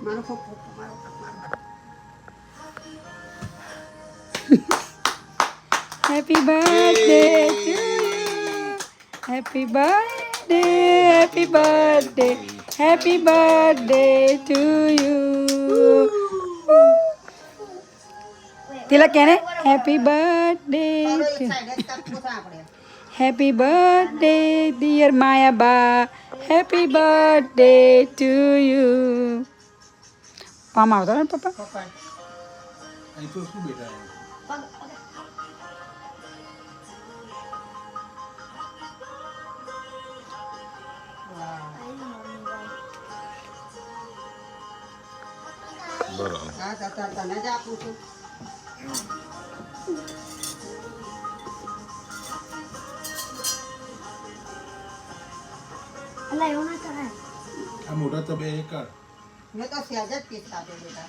મારો પપ્પો મારો મારો Happy birthday to you. Happy birthday, happy birthday, happy birthday to you. तिला कहने happy birthday to happy birthday dear Maya ba, happy birthday to you. Palm આવતો ને પપ્પા પપ્પા અહીં તો શું બેઠા બરાબર હા તને જ આપું છું આ મોટા તો બે કર મેં તો સહેજ જ પીસ ખાધો બેટા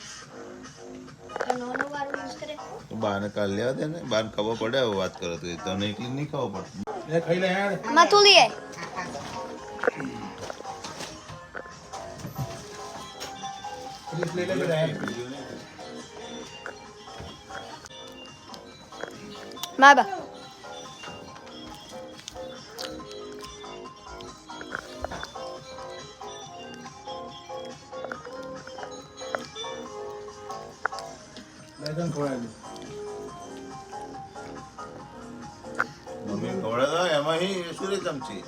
બાને કાલ લેવા દે ને બાને ખબર પડે હવે વાત કરો તો તને એકલી નહીં ખબર પડે એ ખાઈ લે યાર મથુલી હે પ્લીઝ લઈ લે બેટા યાર માબા લેજન ખોળા દે મમ્મી ખવડે તો એમાં હી શું રે ચમચી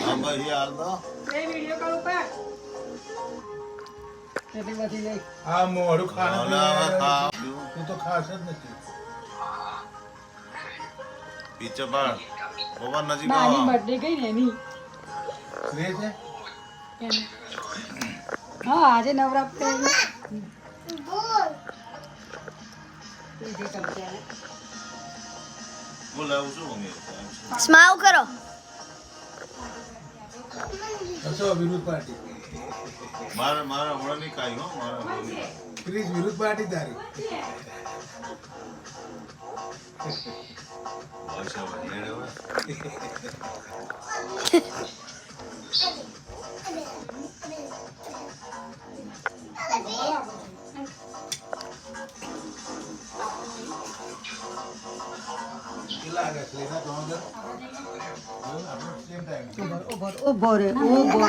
આમાં હી હાલ દો વિડિયો કોલ ઉપર એટલી બધી નહીં આ મોડું ખાને ખા તું તો ખાસ જ નથી પીછે પાડ પપ્પા નજીક બાની આવો બર્થડે ગઈ ને એની રે છે એની. હા આજે નવરાત્રી બીજી ચમચી બોલ આવું શું મમ્મી સ્માઈલ કરો હસો વિરુદ્ધ પાર્ટી મારે હમણાં નહીં ખાઈ હો મારે હમણાં નહીં. પ્લીઝ વિરુદ્ધ પાર્ટી તારી પૈસા વધારે હોય. કેટલા આગળ છે એના તો અંદર આપણે સેમ ટાઈમ ઉભો રે ઉભો